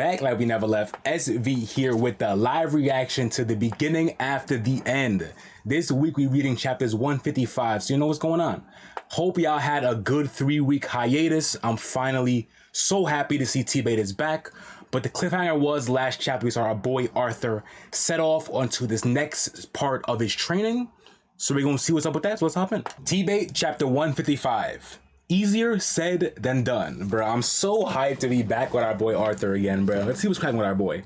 back like we never left. SV here with the live reaction to the beginning after the end. This week we're reading chapters 155, so you know what's going on. Hope y'all had a good 3-week hiatus. I'm finally so happy to see T-Bait is back. But the cliffhanger was last chapter we saw our boy Arthur set off onto this next part of his training. So we're going to see what's up with that, so let's hop in. T-Bait chapter 155. Easier said than done, bro. I'm so hyped to be back with our boy Arthur again, bro. Let's see what's cracking with our boy.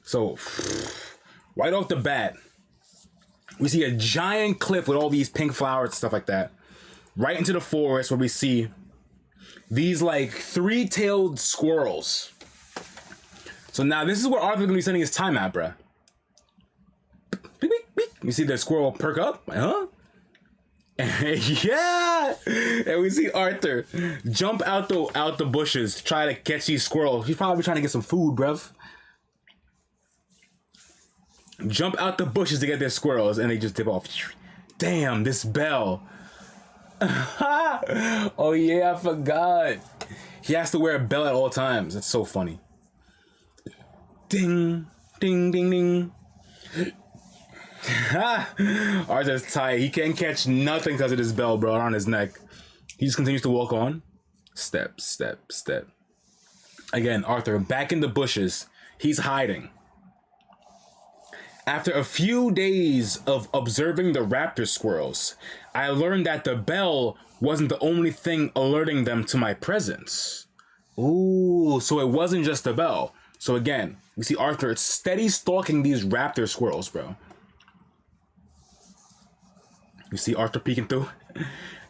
So, right off the bat, we see a giant cliff with all these pink flowers and stuff like that. Right into the forest where we see these like 3-tailed squirrels. So now this is where Arthur's gonna be spending his time at, bro. You see the squirrel perk up, huh? Yeah, and we see Arthur jump out the bushes to try to catch these squirrels. He's probably trying to get some food, bruv. Jump out the bushes to get their squirrels, and they just dip off. Damn, this bell. Oh yeah, I forgot. He has to wear a bell at all times. That's so funny. Ding, ding, ding, ding. Arthur's tight. He can't catch nothing because of this bell, bro, on his neck. He just continues to walk on. Step, step, step. Again, Arthur back in the bushes. He's hiding. After a few days of observing the raptor squirrels, I learned that the bell wasn't the only thing alerting them to my presence. Ooh, so it wasn't just the bell. So again, we see Arthur steady stalking these raptor squirrels, bro. You see Arthur peeking through?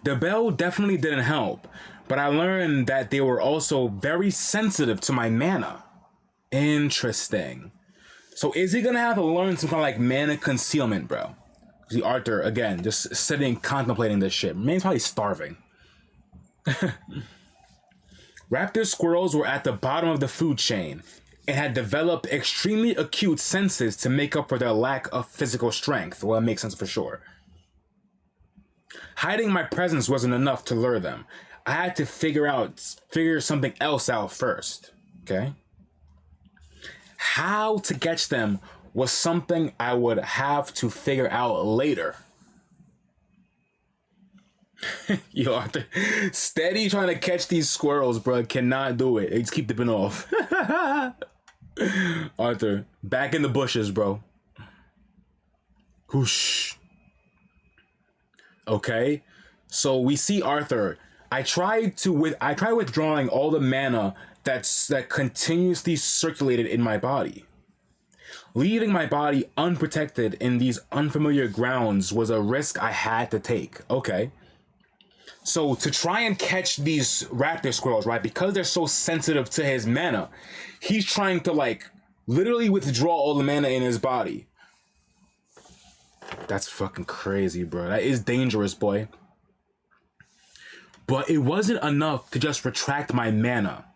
The bell definitely didn't help, but I learned that they were also very sensitive to my mana. Interesting. So is he gonna have to learn some kind of like mana concealment, bro? See Arthur, again, just sitting contemplating this shit. Man's probably starving. Raptor squirrels were at the bottom of the food chain and had developed extremely acute senses to make up for their lack of physical strength. Well, it makes sense for sure. Hiding my presence wasn't enough to lure them. I had to figure something else out first, okay? How to catch them was something I would have to figure out later. Yo, Arthur, steady trying to catch these squirrels, bro. Cannot do it. They just keep dipping off. Arthur, back in the bushes, bro. Whoosh. Okay, so we see Arthur. I tried withdrawing all the mana that continuously circulated in my body. Leaving my body unprotected in these unfamiliar grounds was a risk I had to take. Okay. So to try and catch these raptor squirrels, right, because they're so sensitive to his mana, he's trying to like literally withdraw all the mana in his body. That's fucking crazy, bro. That is dangerous, boy. But it wasn't enough to just retract my mana.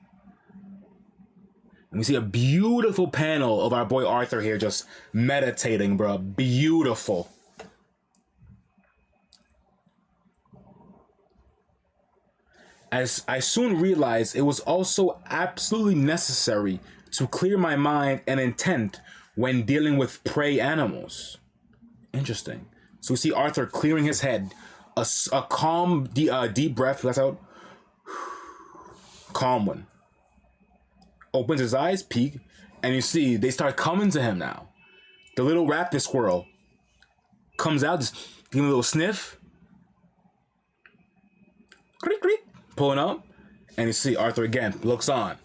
And we see a beautiful panel of our boy Arthur here just meditating, bro. Beautiful. As I soon realized, it was also absolutely necessary to clear my mind and intent when dealing with prey animals. Interesting. So we see Arthur clearing his head, a calm, deep breath. Let's out. Calm one. Opens his eyes, peek, and you see they start coming to him now. The little raptor squirrel comes out, just giving a little sniff. Creak, creak, pulling up, and you see Arthur again looks on.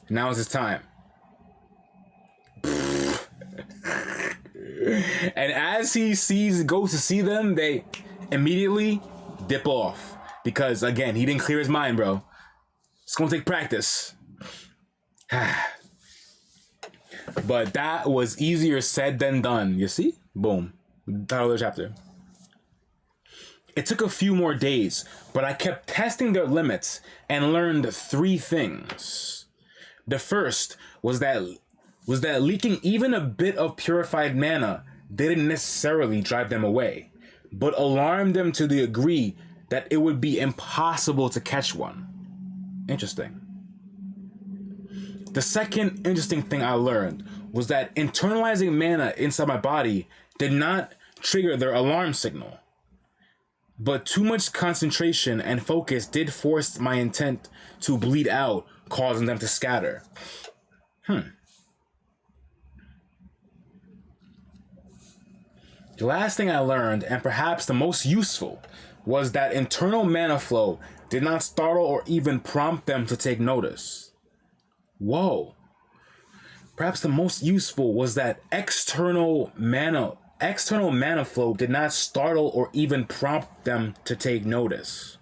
Now is his time. And as he goes to see them, they immediately dip off. Because, again, he didn't clear his mind, bro. It's gonna take practice. But that was easier said than done, you see? Boom. Title of the chapter. It took a few more days, but I kept testing their limits and learned 3 things. The first was that leaking even a bit of purified mana didn't necessarily drive them away, but alarmed them to the degree that it would be impossible to catch one. Interesting. The second interesting thing I learned was that internalizing mana inside my body did not trigger their alarm signal. But too much concentration and focus did force my intent to bleed out, causing them to scatter. The last thing I learned, and perhaps the most useful, was that internal mana flow did not startle or even prompt them to take notice. Whoa. Perhaps the most useful was that external mana flow did not startle or even prompt them to take notice.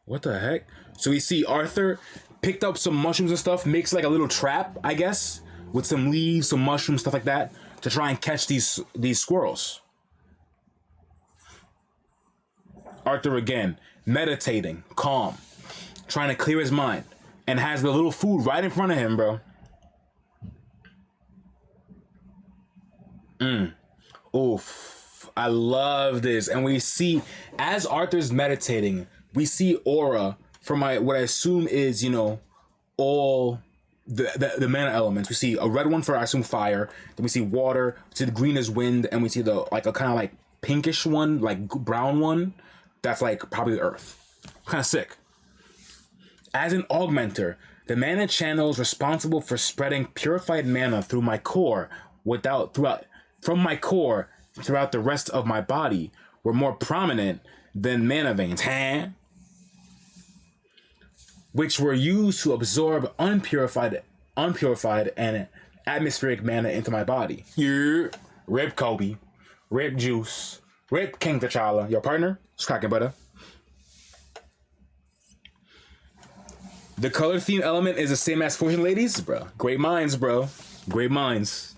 What the heck? So we see Arthur picked up some mushrooms and stuff, makes like a little trap, I guess, with some leaves, some mushrooms, stuff like that, to try and catch these squirrels. Arthur again, meditating, calm, trying to clear his mind, and has the little food right in front of him, bro. Oof. I love this. And we see, as Arthur's meditating, we see aura from what I assume is, all the mana elements. We see a red one for, I assume, fire. Then we see water. We see the green is wind. And we see a kind of like pinkish one, like brown one. That's like probably the earth. Kind of sick. As an augmenter, the mana channels responsible for spreading purified mana through my core from my core throughout the rest of my body were more prominent than mana veins, which were used to absorb unpurified and atmospheric mana into my body. Yeah. Rip Kobe, rip Juice, rip King T'Challa. Your partner, it's cracking butter. The color theme element is the same as Fortune Ladies, bro. Great minds, bro. Great minds.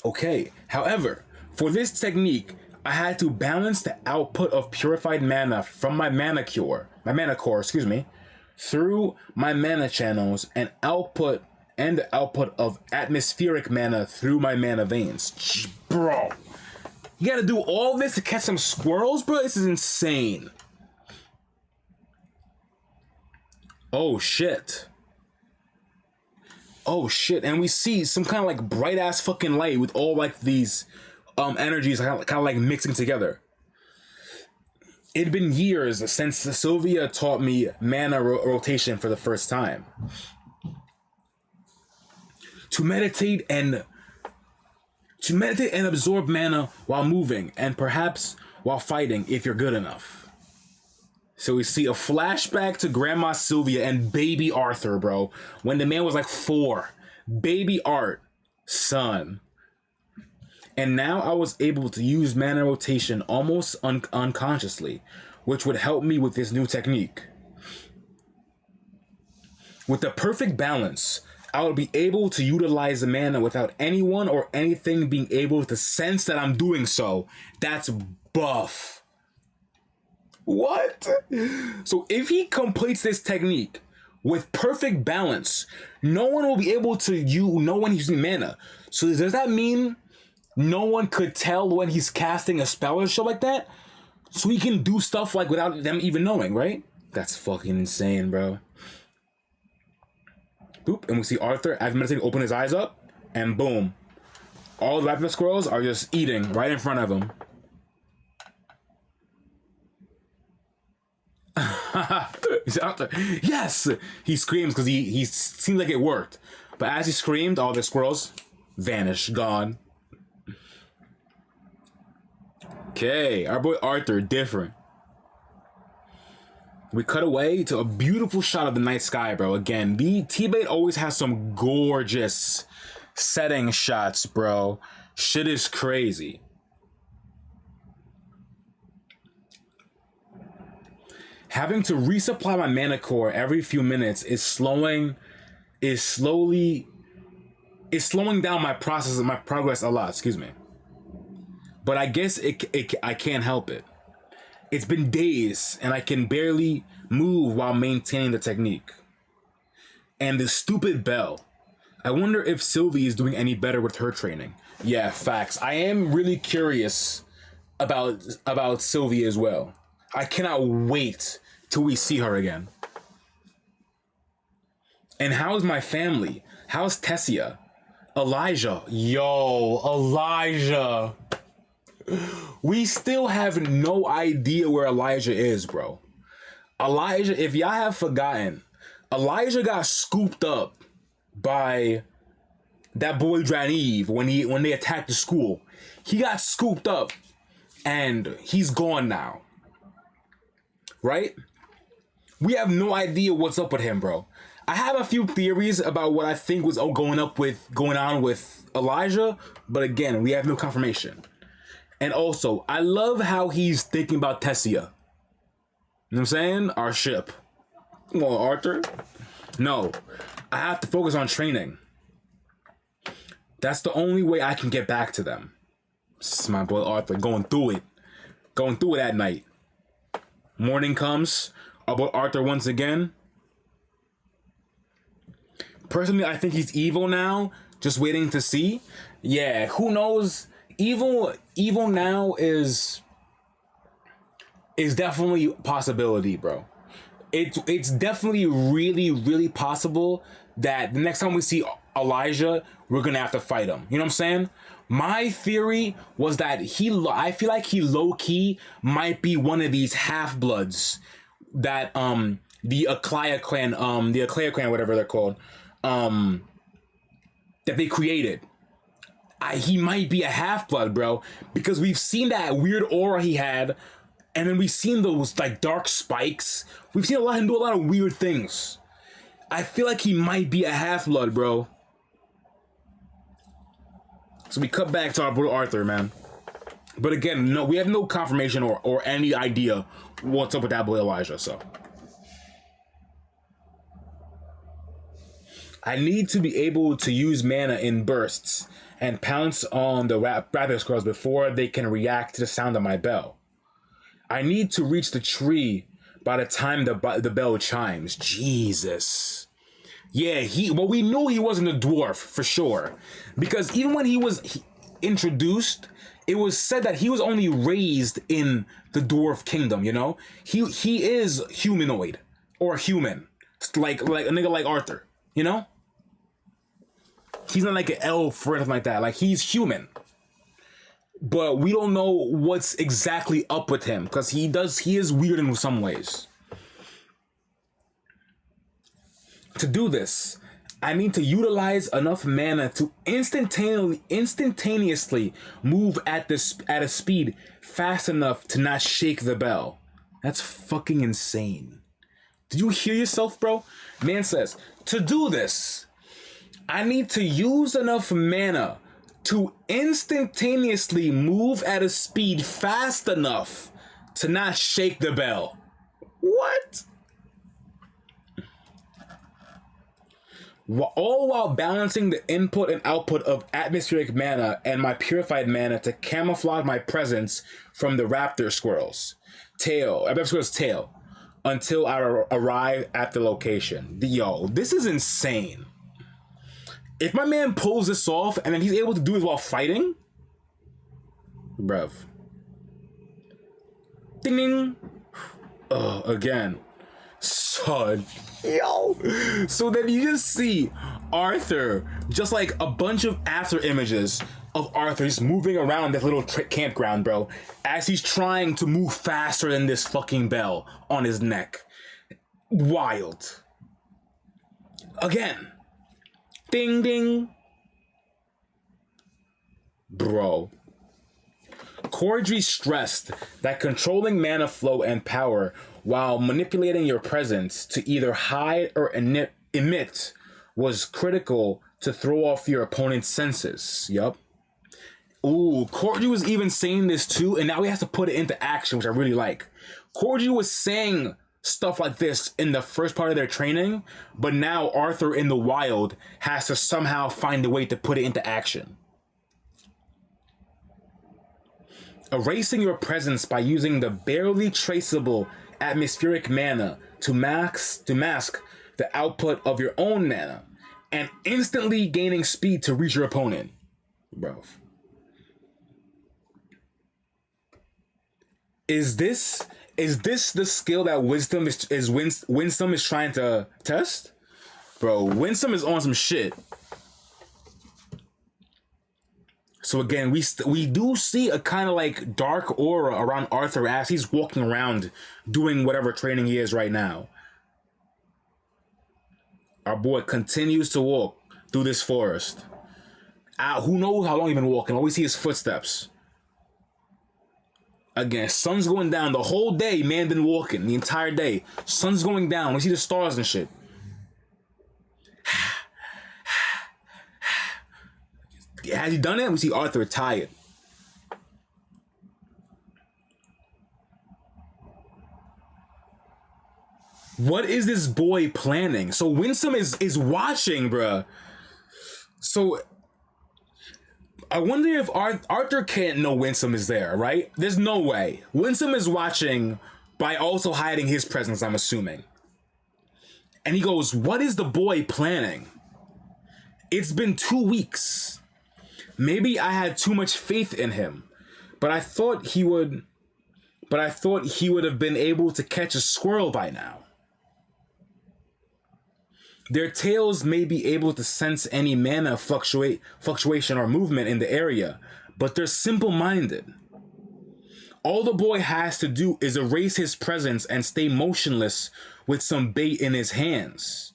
Okay, however, for this technique, I had to balance the output of purified mana from my mana core, through my mana channels and the output of atmospheric mana through my mana veins. Bro, you gotta do all this to catch some squirrels, bro? This is insane. Oh shit. And we see some kind of like bright ass fucking light with all like these energies kind of like mixing together. It'd been years since Sylvia taught me mana rotation for the first time. To meditate and absorb mana while moving and perhaps while fighting if you're good enough. So we see a flashback to Grandma Sylvia and baby Arthur, bro. When the man was like 4. Baby Art, son. And now I was able to use mana rotation almost unconsciously, which would help me with this new technique. With the perfect balance, I would be able to utilize the mana without anyone or anything being able to sense that I'm doing so. That's buff. What? So if he completes this technique with perfect balance, no one will be able to know when he's using mana. So does that mean no one could tell when he's casting a spell or shit like that? So he can do stuff like without them even knowing, right? That's fucking insane, bro. Boop, and we see Arthur, as meditating, open his eyes up, and boom. All the rabbit squirrels are just eating right in front of him. Yes! He screams because he seems like it worked. But as he screamed, all the squirrels vanished, gone. Okay, our boy Arthur, different. We cut away to a beautiful shot of the night sky, bro. Again, T-Bait always has some gorgeous setting shots, bro. Shit is crazy. Having to resupply my mana core every few minutes is slowing down my progress a lot, excuse me. But I guess I can't help it. It's been days and I can barely move while maintaining the technique. And the stupid bell. I wonder if Sylvie is doing any better with her training. Yeah, facts. I am really curious about Sylvie as well. I cannot wait till we see her again. And how's my family? How's Tessia? Elijah. Yo, Elijah. We still have no idea where Elijah is, bro. Elijah, if y'all have forgotten, Elijah got scooped up by that boy Draniv when they attacked the school. He got scooped up and he's gone now. Right? We have no idea what's up with him, bro. I have a few theories about what I think was going on with Elijah, but again, we have no confirmation. And also, I love how he's thinking about Tessia. You know what I'm saying? Our ship. Well, Arthur? No. I have to focus on training. That's the only way I can get back to them. This is my boy Arthur going through it. Going through it at night. Morning comes. Our boy Arthur once again. Personally, I think he's evil now. Just waiting to see. Yeah, who knows? Evil now is definitely a possibility, bro. It's definitely really, really possible that the next time we see Elijah, we're gonna have to fight him. You know what I'm saying? My theory was that I feel like he low-key might be one of these half-bloods that the Akhlaya clan, whatever they're called, that they created. He might be a half-blood, bro, because we've seen that weird aura he had, and then we've seen those like dark spikes. We've seen him do a lot of weird things. I feel like he might be a half-blood, bro. So we cut back to our boy Arthur, man. But again, no, we have no confirmation or any idea what's up with that boy Elijah, so. I need to be able to use mana in bursts and pounce on the raptor squirrels before they can react to the sound of my bell. I need to reach the tree by the time the bell chimes. Jesus. Yeah, we knew he wasn't a dwarf for sure. Because even when he was introduced, it was said that he was only raised in the dwarf kingdom, you know? He is humanoid or human. Like a nigga like Arthur, you know? He's not like an elf or anything like that. Like, he's human. But we don't know what's exactly up with him, because he is weird in some ways. To do this, I need to utilize enough mana to instantaneously move at a speed fast enough to not shake the bell. That's fucking insane. Did you hear yourself, bro? Man says, to do this, I need to use enough mana to instantaneously move at a speed fast enough to not shake the bell. What? All while balancing the input and output of atmospheric mana and my purified mana to camouflage my presence from the raptor squirrel's tail, until I arrive at the location. Yo, this is insane. If my man pulls this off and then he's able to do it while fighting, bruv. Ding ding. Again. Son. Yo. So then you just see Arthur, just like a bunch of after images of Arthur just moving around this little campground, bro, as he's trying to move faster than this fucking bell on his neck. Wild. Again. Ding ding. Bro. Cordry stressed that controlling mana flow and power while manipulating your presence to either hide or emit was critical to throw off your opponent's senses. Yup. Ooh, Cordry was even saying this too, and now he has to put it into action, which I really like. Cordry was saying stuff like this in the first part of their training, but now Arthur in the wild has to somehow find a way to put it into action. Erasing your presence by using the barely traceable atmospheric mana to mask the output of your own mana and instantly gaining speed to reach your opponent. Bro. Is this Is this the skill that Winsome is trying to test? Bro, Winsome is on some shit. So again, we do see a kind of like dark aura around Arthur as he's walking around doing whatever training he is right now. Our boy continues to walk through this forest. Who knows how long he's been walking? All we see his footsteps. Again, sun's going down the whole day. Man been walking the entire day. Sun's going down. We see the stars and shit. Has he done it? We see Arthur tired. What is this boy planning? So Winsome is watching, bruh. So I wonder if Arthur can't know Winsome is there, right? There's no way. Winsome is watching by also hiding his presence, I'm assuming. And he goes, what is the boy planning? It's been 2 weeks. Maybe I had too much faith in him, but I thought he would have been able to catch a squirrel by now. Their tails may be able to sense any mana fluctuation or movement in the area, but they're simple-minded. All the boy has to do is erase his presence and stay motionless with some bait in his hands.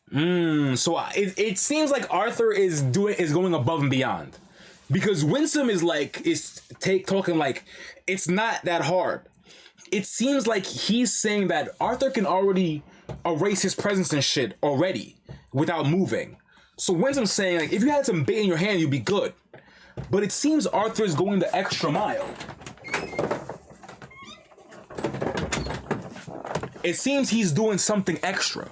So it seems like Arthur is going above and beyond, because Winsome is talking like it's not that hard. It seems like he's saying that Arthur can already erase his presence and shit already without moving. So Winsome's saying like if you had some bait in your hand, you'd be good. But it seems Arthur's going the extra mile. It seems he's doing something extra.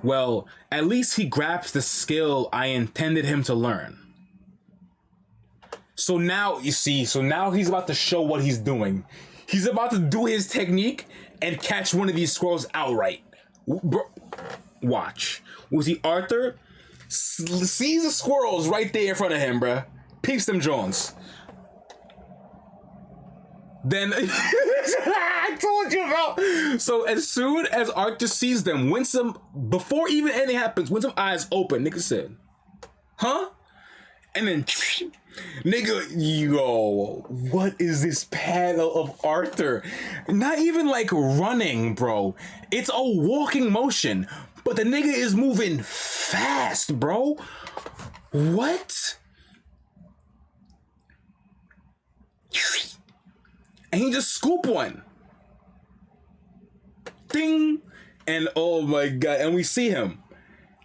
Well, at least he grasps the skill I intended him to learn. So now, he's about to show what he's doing. He's about to do his technique and catch one of these squirrels outright. Bro, watch. We see Arthur sees the squirrels right there in front of him, bruh. Peeps them Jones. Then I told you about. So as soon as Arthur sees them, Winsome, before even anything happens, Winsome eyes open. Nigga said, "Huh?" And then, nigga, yo, what is this panel of Arthur? Not even like running, bro. It's a walking motion, but the nigga is moving fast, bro. What? And he just scoop one. Ding. And oh my God. And we see him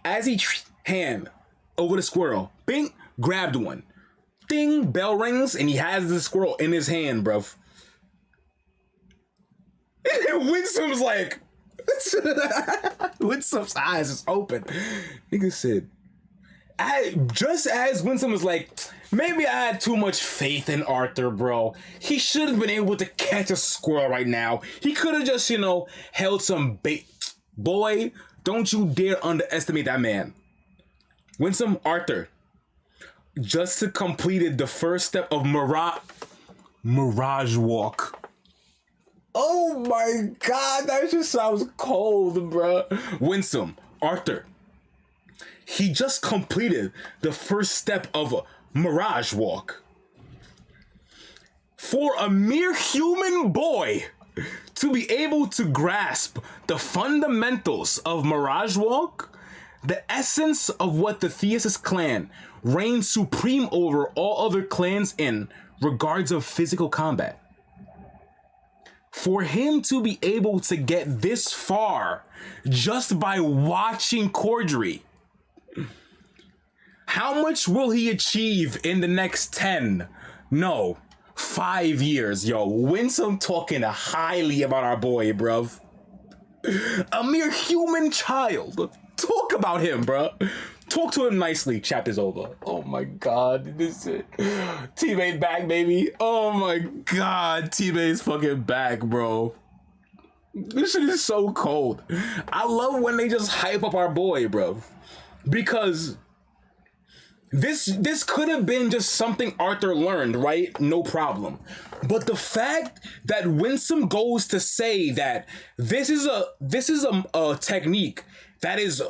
as he hand over the squirrel. Bing. Grabbed one. Ding. Bell rings. And he has the squirrel in his hand, bruv. And Winsome's like. Winsome's eyes is open. Nigga said. Just as Winsome was like, maybe I had too much faith in Arthur, bro. He should have been able to catch a squirrel right now. He could have just, held some bait. Boy, don't you dare underestimate that man. Winsome Arthur just completed the first step of Mirage Walk. Oh my God, that just sounds cold, bro. Winsome Arthur. He just completed the first step of Mirage Walk. For a mere human boy to be able to grasp the fundamentals of Mirage Walk, the essence of what the Thesis clan reigns supreme over all other clans in regards of physical combat. For him to be able to get this far just by watching Cordery, how much will he achieve in the next 10? No, 5 years, yo. Winsome talking highly about our boy, bruv. A mere human child. Talk about him, bruh. Talk to him nicely. Chapter's over. Oh my God, this is it. Teammate back, baby. Oh my God, teammate's fucking back, bro. This shit is so cold. I love when they just hype up our boy, bro. Because This could have been just something Arthur learned, right? No problem. But the fact that Winsome goes to say that this is a technique that is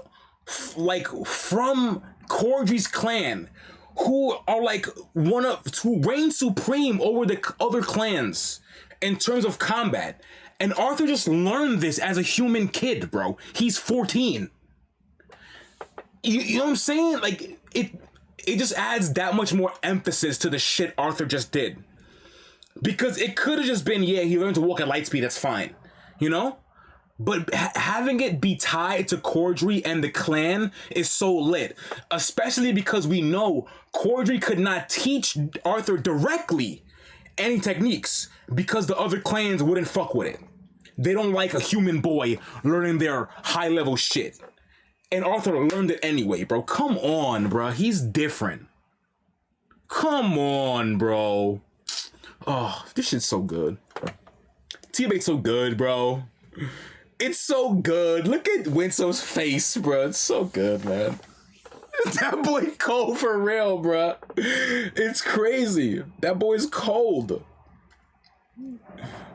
like from Corddry's clan, who are like who reign supreme over the other clans in terms of combat. And Arthur just learned this as a human kid, bro. He's 14. You know what I'm saying? Like, it just adds that much more emphasis to the shit Arthur just did. Because it could have just been, yeah, he learned to walk at light speed, that's fine. You know? But having it be tied to Corddry and the clan is so lit. Especially because we know Corddry could not teach Arthur directly any techniques because the other clans wouldn't fuck with it. They don't like a human boy learning their high-level shit. And Arthur learned it anyway, bro. Come on, bro. He's different. Come on, bro. Oh, this shit's so good. Teammate's so good, bro. It's so good. Look at Winsome's face, bro. It's so good, man. That boy cold for real, bro. It's crazy. That boy's cold.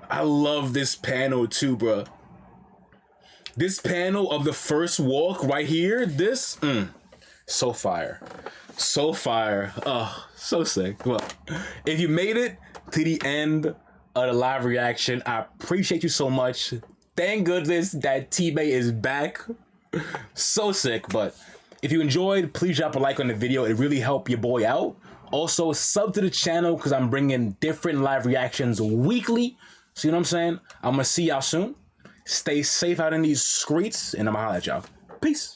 I love this panel too, bro. This panel of the first walk right here, this, so fire. So fire. Oh, so sick. Well, if you made it to the end of the live reaction, I appreciate you so much. Thank goodness that teammate is back. So sick. But if you enjoyed, please drop a like on the video. It really helped your boy out. Also, sub to the channel because I'm bringing different live reactions weekly. So you know what I'm saying? I'm going to see y'all soon. Stay safe out in these streets, and I'm going to holler at y'all. Peace.